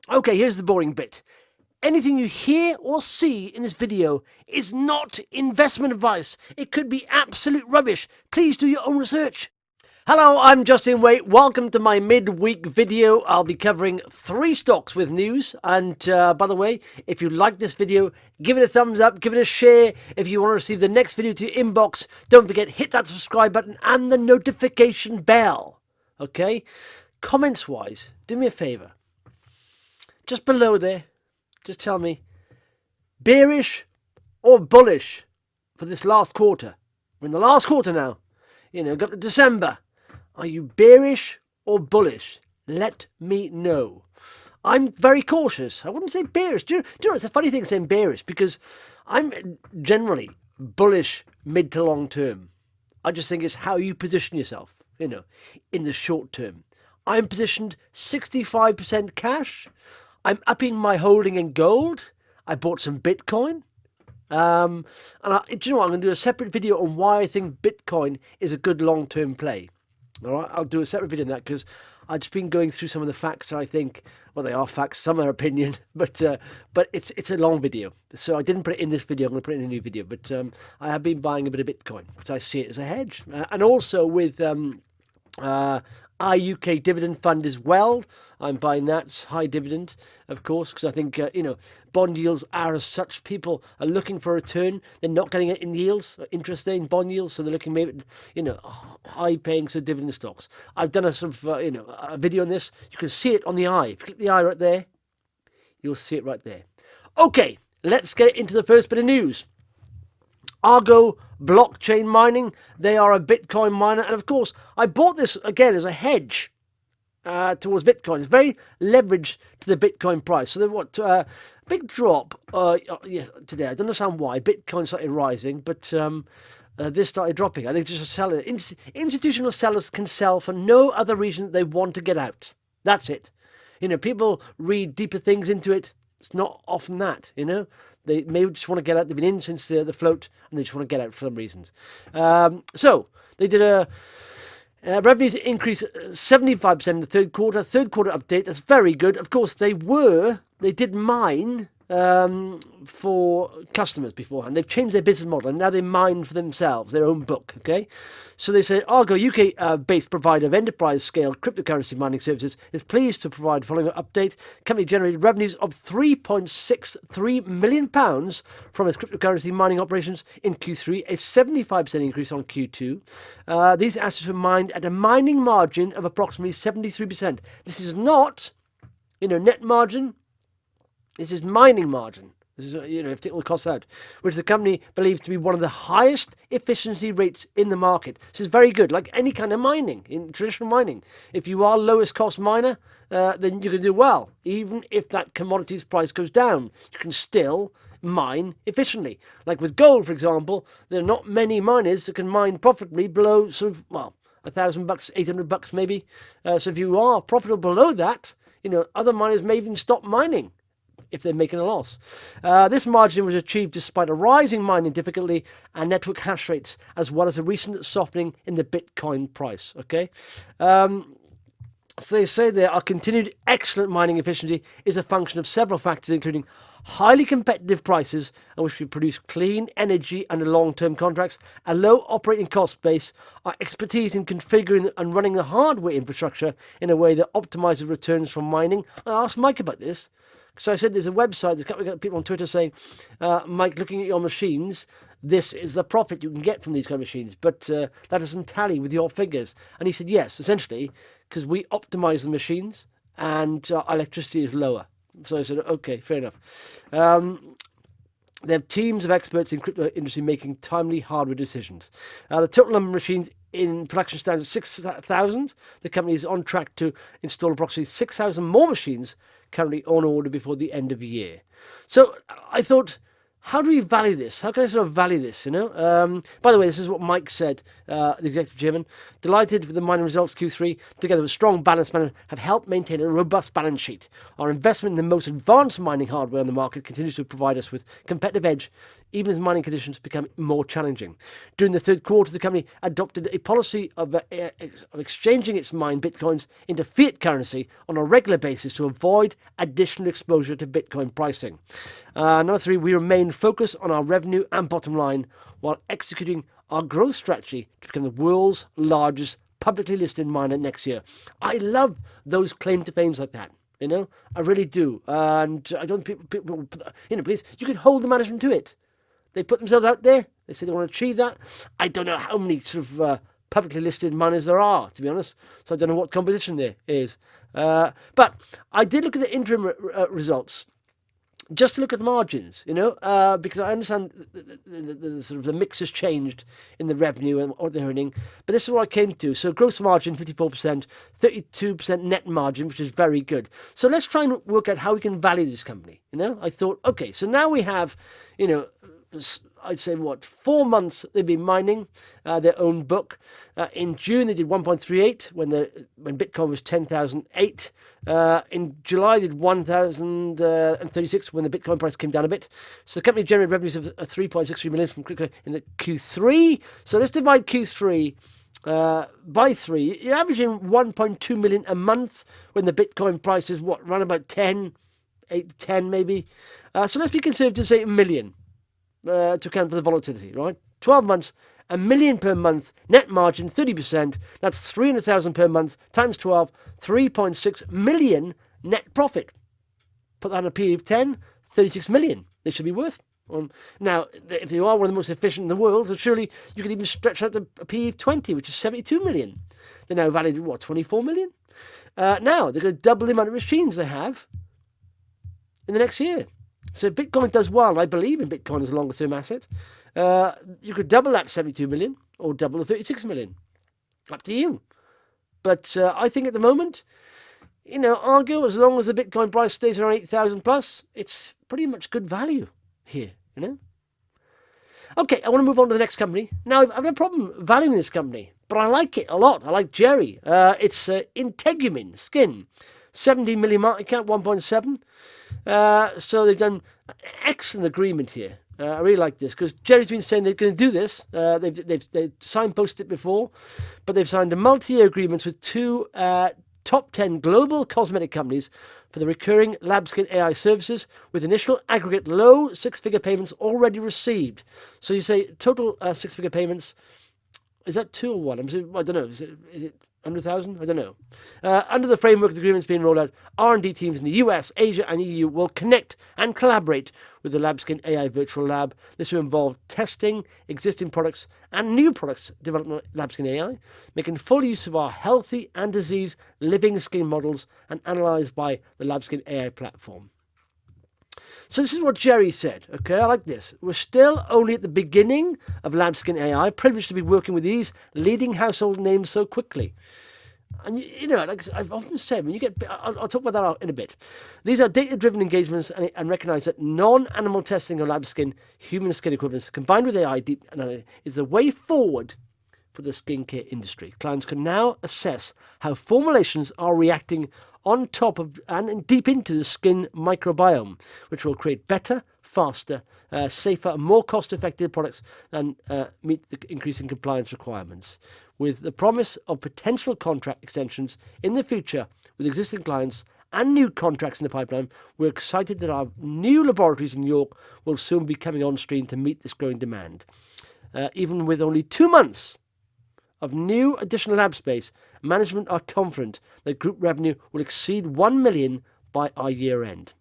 Okay, here's the boring bit. Anything you hear or see in this video is not investment advice. It could be absolute rubbish. Please do your own research. Hello, I'm Justin Waite. Welcome to my midweek video. I'll be covering 3 stocks with news. And by the way, if you like this video, give it a thumbs up, give it a share. If you want to receive the next video to your inbox, don't forget, hit that subscribe button and the notification bell. Okay? Comments-wise, do me a favour. Just below there, just tell me, bearish or bullish for this last quarter? We're in the last quarter now. Got to December. Are you bearish or bullish? Let me know. I'm very cautious. I wouldn't say bearish. Do you know, it's a funny thing saying bearish because I'm generally bullish mid to long term. I just think it's how you position yourself, in the short term. I'm positioned 65% cash. I'm upping my holding in gold. I bought some Bitcoin. And do you know what? I'm going to do a separate video on why I think Bitcoin is a good long-term play. All right, I'll do a separate video on that because I've just been going through some of the facts that I think, well, they are facts, some are opinion, but it's a long video. So I didn't put it in this video. I'm going to put it in a new video. But I have been buying a bit of Bitcoin because I see it as a hedge, and also with our UK dividend fund as well. I'm buying that. It's high dividend, of course, because I think, bond yields are as such. People are looking for a return. They're not getting it in yields, interest in bond yields, so they're looking maybe, high paying sort of dividend stocks. I've done a sort of, a video on this. You can see it on the eye. If you click the eye right there, you'll see it right there. Okay, let's get into the first bit of news. Argo Blockchain Mining, they are a Bitcoin miner. And of course, I bought this again as a hedge towards Bitcoin. It's very leveraged to the Bitcoin price. So what, big drop today. I don't understand why. Bitcoin started rising, but this started dropping. I think just a seller. Institutional sellers can sell for no other reason that they want to get out. That's it. People read deeper things into it. It's not often that, They may just want to get out. They've been in since the float, and they just want to get out for some reasons. So they did a revenues increase 75% in the third quarter. Third quarter update. That's very good. Of course, they did mine for customers beforehand. They've changed their business model and now they mine for themselves, their own book. Okay, so they say Argo, UK-based provider of enterprise-scale cryptocurrency mining services, is pleased to provide the following update. Company generated revenues of £3.63 million from its cryptocurrency mining operations in Q3, a 75% increase on Q2. These assets were mined at a mining margin of approximately 73%. This is not, net margin. This is mining margin. This is, if you take all the costs out, which the company believes to be one of the highest efficiency rates in the market. This is very good, like any kind of mining, in traditional mining. If you are lowest cost miner, then you can do well. Even if that commodities price goes down, you can still mine efficiently. Like with gold, for example, there are not many miners that can mine profitably below sort of, $1,000, $800 maybe. So if you are profitable below that, other miners may even stop mining if they're making a loss. This margin was achieved despite a rising mining difficulty and network hash rates, as well as a recent softening in the Bitcoin price. Okay, so they say there our continued excellent mining efficiency is a function of several factors, including highly competitive prices, at which we produce clean energy under long-term contracts, a low operating cost base, our expertise in configuring and running the hardware infrastructure in a way that optimizes returns from mining. I asked Mike about this. So I said there's a website, there's a couple of people on Twitter saying, Mike, looking at your machines, this is the profit you can get from these kind of machines, but that doesn't tally with your figures. And he said, yes, essentially, because we optimize the machines and our electricity is lower. So I said, okay, fair enough. They have teams of experts in crypto industry making timely hardware decisions. The total number of machines in production stands at 6,000. The company is on track to install approximately 6,000 more machines currently on order before the end of the year. So I thought, how do we value this? How can I sort of value this, you know? By the way, this is what Mike said, the executive chairman. Delighted with the mining results Q3, together with strong balance management, have helped maintain a robust balance sheet. Our investment in the most advanced mining hardware on the market continues to provide us with competitive edge, even as mining conditions become more challenging. During the third quarter, the company adopted a policy of exchanging its mined bitcoins into fiat currency on a regular basis to avoid additional exposure to Bitcoin pricing. Number 3, we remain focused on our revenue and bottom line while executing our growth strategy to become the world's largest publicly listed miner next year. I love those claim to fames like that. You know, I really do. And I don't think people you know, please, you can hold the management to it. They put themselves out there. They say they want to achieve that. I don't know how many sort of publicly listed miners there are, to be honest. So I don't know what composition there is. But I did look at the interim results, just to look at the margins, you know, because I understand the sort of the mix has changed in the revenue and what they're earning. But this is what I came to. So gross margin 54%, 32% net margin, which is very good. So let's try and work out how we can value this company. You know, I thought, okay, so now we have, you know, I'd say 4 months they've been mining their own book. In June they did 1.38 when Bitcoin was 10,008. In July they did 1,036 when the Bitcoin price came down a bit. So the company generated revenues of 3.63 million from crypto in the Q3. So let's divide Q3 by 3. You're averaging 1.2 million a month when the Bitcoin price is around about 10, 8 to 10 maybe. So let's be conservative, say a million. To account for the volatility, right? 12 months, $1 million per month, net margin 30%. That's 300,000 per month times 12, 3.6 million net profit. Put that on a P of 10, 36 million. They should be worth. Now, if you are one of the most efficient in the world, so surely you could even stretch out to a P of 20, which is 72 million. They're now valued at 24 million? Now they're going to double the amount of machines they have in the next year. So if Bitcoin does well, I believe in Bitcoin as a longer-term asset, you could double that 72 million or double the 36 million. Up to you. But I think at the moment, you know, Argo, as long as the Bitcoin price stays around 8,000 plus, it's pretty much good value here, you know. Okay, I want to move on to the next company. Now, I've no problem valuing this company, but I like it a lot. I like Jerry. It's Integumen Skin. 17 million market cap, 1.7. So they've done an excellent agreement here. I really like this because Jerry's been saying they're going to do this. They've signposted it before, but they've signed a multi-year agreements with 2 top 10 global cosmetic companies for the recurring LabSkin AI services, with initial aggregate low 6-figure payments already received. So you say total 6-figure payments. Is that 2 or 1? I don't know. Is it 100,000? I don't know. Under the framework of the agreements being rolled out, R&D teams in the US, Asia and EU will connect and collaborate with the LabSkin AI virtual lab. This will involve testing existing products and new products developed by LabSkin AI, making full use of our healthy and disease living skin models and analysed by the LabSkin AI platform. So this is what Jerry said, okay? I like this. We're still only at the beginning of LabSkin AI, privileged to be working with these leading household names so quickly. And, you know, like I've often said, when you get, I'll talk about that in a bit. These are data-driven engagements and recognise that non-animal testing of LabSkin, human skin equivalents, combined with AI deep analysis, is the way forward for the skincare industry. Clients can now assess how formulations are reacting on top of and deep into the skin microbiome, which will create better, faster, safer, and more cost-effective products and meet the increasing compliance requirements. With the promise of potential contract extensions in the future with existing clients and new contracts in the pipeline, we're excited that our new laboratories in New York will soon be coming on stream to meet this growing demand. Even with only 2 months of new additional lab space, management are confident that group revenue will exceed 1 million by our year end.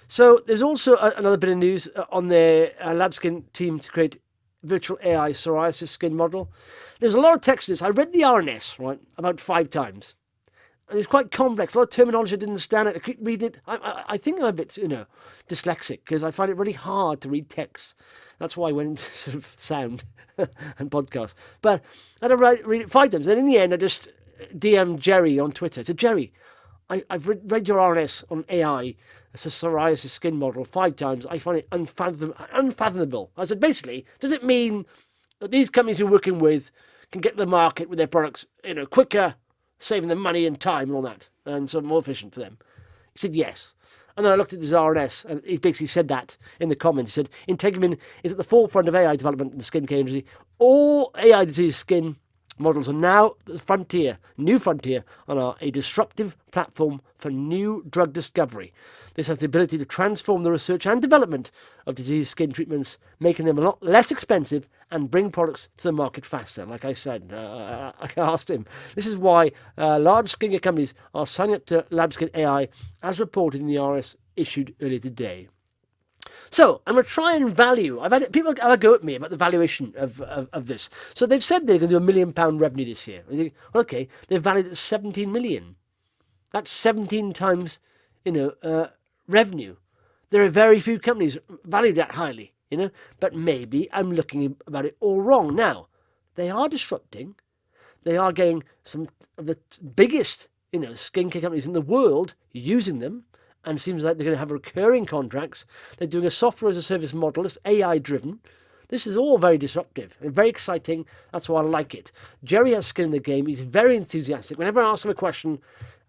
So there's also another bit of news on their LabSkin team to create virtual AI psoriasis skin model. There's a lot of text in this. I read the RNS, right, about 5 times. And it's quite complex. A lot of terminology I didn't understand it. I keep reading it. I think I'm a bit, you know, dyslexic because I find it really hard to read text. That's why I went into sort of sound and podcast. But I had to read it 5 times. And in the end, I just DM'd Jerry on Twitter. I said, Jerry, I've read your RNS on AI, it's a psoriasis skin model 5 times. I find it unfathomable. I said, basically, does it mean that these companies you're working with can get to the market with their products, quicker, saving them money and time and all that, and so more efficient for them? He said, yes. And then I looked at his RNS, and he basically said that in the comments. He said, Integumen is at the forefront of AI development in the skincare industry. All AI disease skin models are now the frontier, new frontier, and are a disruptive platform for new drug discovery. This has the ability to transform the research and development of disease skin treatments, making them a lot less expensive and bring products to the market faster. Like I said, I asked him. This is why large skincare companies are signing up to LabSkin AI, as reported in the RS issued earlier today. So I'm going to try and value. I've had people have a go at me about the valuation of this. So they've said they're going to do £1 million revenue this year. I think, okay, they've valued it at 17 million. That's 17 times, revenue. There are very few companies valued that highly, But maybe I'm looking about it all wrong. Now, they are disrupting. They are getting some of the biggest, skincare companies in the world using them. And it seems like they're going to have recurring contracts. They're doing a software as a service model. It's AI driven. This is all very disruptive and very exciting. That's why I like it. Jerry has skin in the game. He's very enthusiastic. Whenever I ask him a question,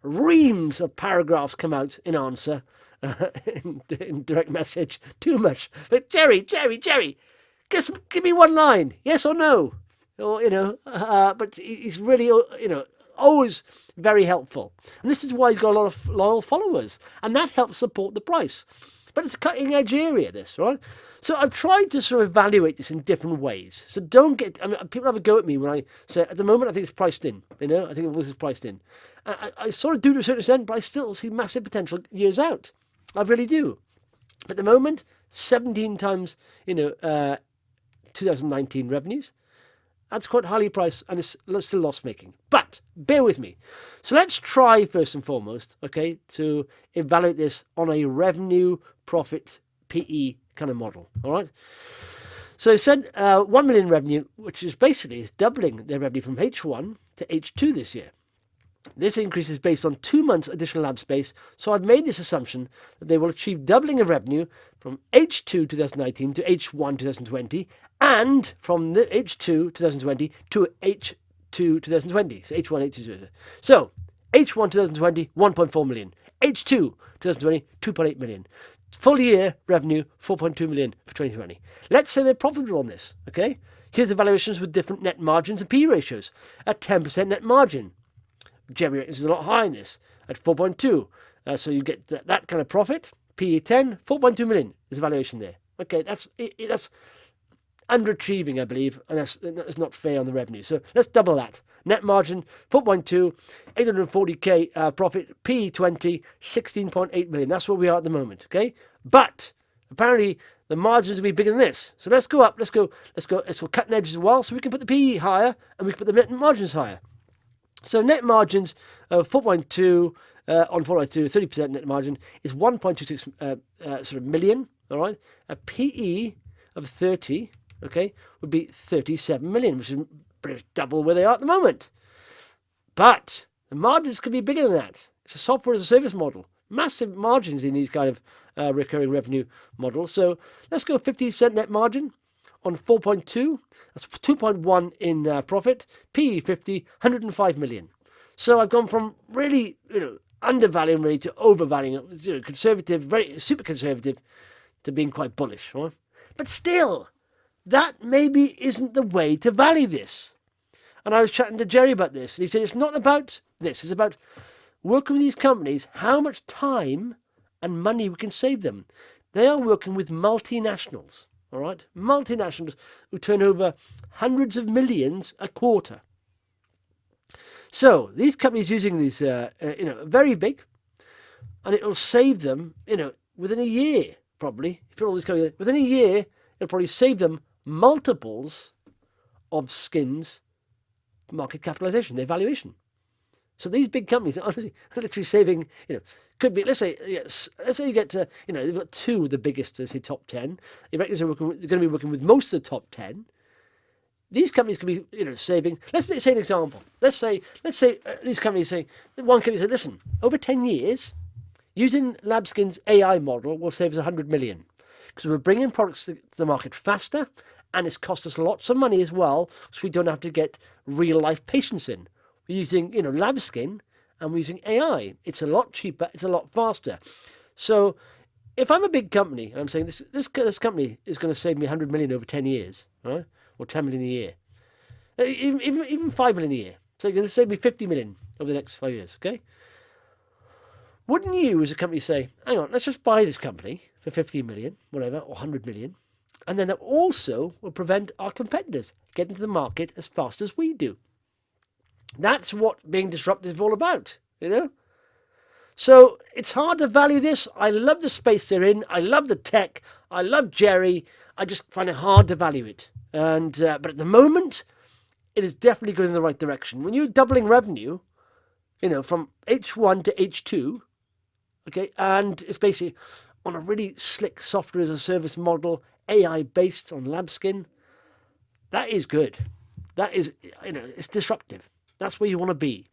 reams of paragraphs come out in answer, in direct message. Too much. But Jerry, just give me one line. Yes or no? Or, but he's really, always very helpful. And this is why he's got a lot of loyal followers. And that helps support the price. But it's a cutting edge area, this, right? So I've tried to sort of evaluate this in different ways. So don't get, people have a go at me when I say, at the moment, I think it's priced in. I think it was priced in. I sort of do to a certain extent, but I still see massive potential years out. I really do. At the moment, 17 times, 2019 revenues. That's quite highly priced, and it's still loss-making. But bear with me. So let's try, first and foremost, okay, to evaluate this on a revenue, profit, PE kind of model, all right? So it said 1 million revenue, which is basically doubling their revenue from H1 to H2 this year. This increase is based on 2 months additional lab space, so I've made this assumption that they will achieve doubling of revenue from H2 2019 to H1 2020, and from the H2 2020 to H2 2020. So H1, H2. So H1 2020, 1.4 million. H2 2020, 2.8 million. Full year revenue, 4.2 million for 2020. Let's say they're profitable on this, okay? Here's the valuations with different net margins and P ratios. At 10% net margin. Jerry is a lot higher in this, at 4.2. So you get that kind of profit. PE 10, 4.2 million is the valuation there. Okay, that's underachieving, I believe, and that's not fair on the revenue. So let's double that. Net margin, 4.2, 840k profit, PE 20, 16.8 million. That's where we are at the moment, okay? But apparently the margins will be bigger than this. So let's go up, let's go cutting edges as well, so we can put the PE higher and we can put the net margins higher. So net margins of 4.2 on 4.2, 30% net margin is 1.26 million, all right? A PE of 30, okay, would be 37 million, which is pretty much double where they are at the moment. But the margins could be bigger than that. It's a software as a service model. Massive margins in these kind of recurring revenue models. So let's go 50% net margin on 4.2. That's 2.1 in profit. PE 50, 105 million. So I've gone from really, undervaluing really to overvaluing, conservative, very super conservative, to being quite bullish, right? But still, that maybe isn't the way to value this. And I was chatting to Jerry about this, and he said it's not about this, it's about working with these companies, how much time and money we can save them. They are working with multinationals, all right? Multinationals who turn over hundreds of millions a quarter. So these companies using these, very big, and it will save them, within a year, probably. If you put all these companies, within a year, it'll probably save them multiples of Skin's market capitalization, their valuation. So these big companies are literally saving, could be, let's say you get to, they've got two of the biggest, let's say, top 10. They reckon they're going to be working with most of the top 10. these companies could be, saving. Let's say an example. Let's say these companies say, one company said, listen, over 10 years, using LabSkin's AI model will save us 100 million because we're bringing products to the market faster, and it's cost us lots of money as well, so we don't have to get real life patients in. We're using, LabSkin, and we're using AI. It's a lot cheaper. It's a lot faster. So if I'm a big company and I'm saying this company is going to save me 100 million over 10 years, right? Or 10 million a year, even 5 million a year. So you're going to save me 50 million over the next 5 years, okay? Wouldn't you, as a company, say, hang on, let's just buy this company for 50 million, whatever, or 100 million, and then it also will prevent our competitors getting to the market as fast as we do. That's what being disruptive is all about, So it's hard to value this. I love the space they're in. I love the tech. I love Jerry. I just find it hard to value it. And but at the moment, it is definitely going in the right direction. When you're doubling revenue, from H1 to H2, okay, and it's basically on a really slick software as a service model, AI based on LabSkin, that is good. That is, it's disruptive. That's where you want to be.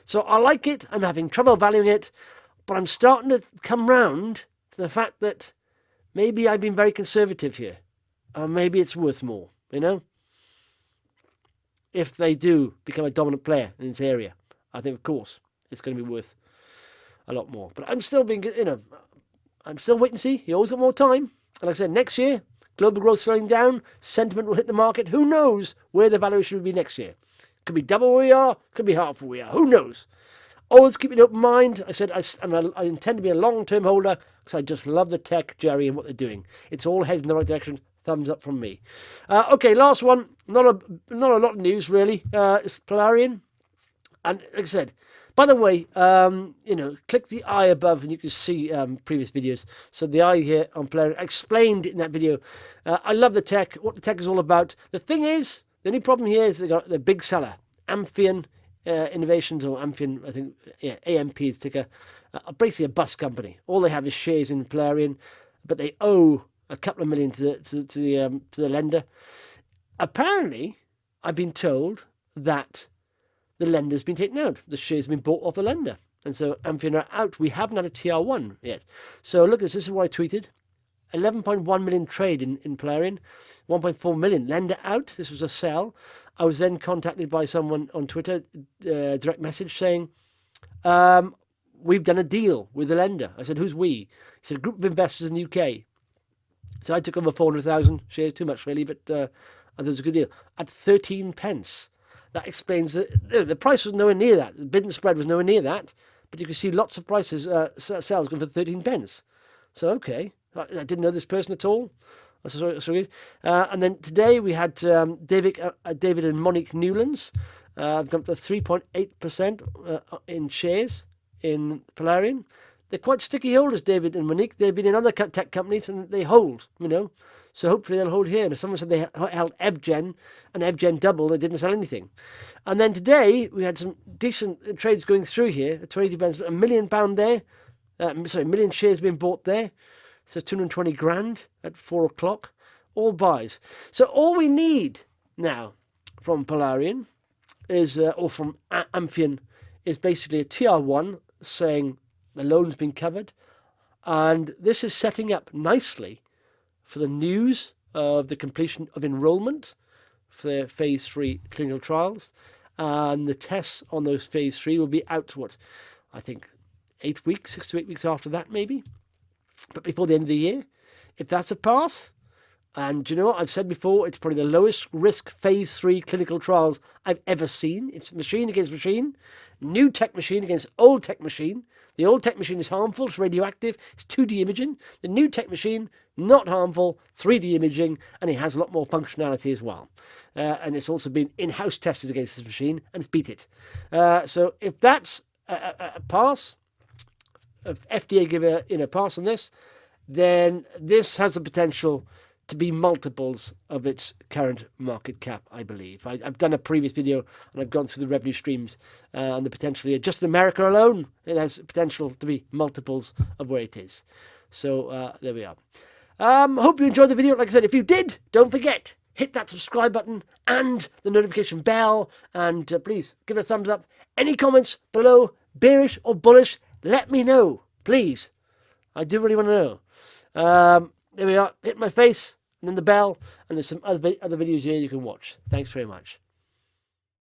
So I like it. I'm having trouble valuing it, but I'm starting to come round to the fact that maybe I've been very conservative here. Maybe it's worth more, if they do become a dominant player in this area. I think, of course, it's going to be worth a lot more. But I'm still being, I'm still waiting to see. You always got more time. And like I said, next year, global growth slowing down, sentiment will hit the market. Who knows where the valuation will be next year? Could be double where we are, could be half where we are. Who knows? Always keep an open mind. I said I intend to be a long-term holder because I just love the tech, Jerry, and what they're doing. It's all heading in the right direction. Thumbs up from me. Okay, last one. Not a lot of news, really. It's Polarean. And like I said, by the way, click the eye above and you can see previous videos. So the eye here on Polarean, I explained in that video. I love the tech, what the tech is all about. The thing is, the only problem here is they got the big seller, Amphion Innovations, or Amphion, I think, AMP is ticker. Basically a bus company. All they have is shares in Polarean, but they owe a couple of million to the lender. Apparently, I've been told that the lender's been taken out. The shares have been bought off the lender. And so Amphion are out. We haven't had a TR1 yet. So look at this. This is what I tweeted. 11.1 million trade in Polarean. 1.4 million lender out. This was a sell. I was then contacted by someone on Twitter, direct message, saying, we've done a deal with the lender. I said, who's we? He said, a group of investors in the UK. So I took over 400,000 shares. Too much, really, but I thought it was a good deal. At 13 pence. That explains that the price was nowhere near that. The bid and spread was nowhere near that. But you can see lots of prices, sales going for 13 pence. So, okay. I didn't know this person at all. Sorry. And then today we had David and Monique Newlands. I've gone up to 3.8% in shares in Polarean. They're quite sticky holders, David and Monique. They've been in other tech companies and they hold, So hopefully they'll hold here. And someone said they held EvGen, and EvGen doubled. They didn't sell anything. And then today we had some decent trades going through here. At 22 pence, £1 million there. £1 million shares being bought there. So 220 grand at 4 o'clock. All buys. So all we need now from Polarean is, or from Amphion, is basically a TR1 saying the loan's been covered. And this is setting up nicely for the news of the completion of enrollment for their phase 3 clinical trials. And the tests on those phase 3 will be out, I think 6 to 8 weeks after that, maybe. But before the end of the year, if that's a pass, and you know what I've said before, it's probably the lowest risk phase 3 clinical trials I've ever seen. It's machine against machine, new tech machine against old tech machine. The old tech machine is harmful, it's radioactive, it's 2D imaging. The new tech machine, not harmful, 3D imaging, and it has a lot more functionality as well. And it's also been in-house tested against this machine, and it's beat it. So if that's a pass, if FDA give a pass on this, then this has the potential to be multiples of its current market cap, I believe. I've done a previous video and I've gone through the revenue streams and the potential here. Just in America alone, it has potential to be multiples of where it is. So there we are. Hope you enjoyed the video. Like I said, if you did, don't forget, hit that subscribe button and the notification bell, and please give it a thumbs up. Any comments below, bearish or bullish, let me know, please. I do really want to know. There we are. Hit my face, and then the bell, and there's some other videos here you can watch. Thanks very much.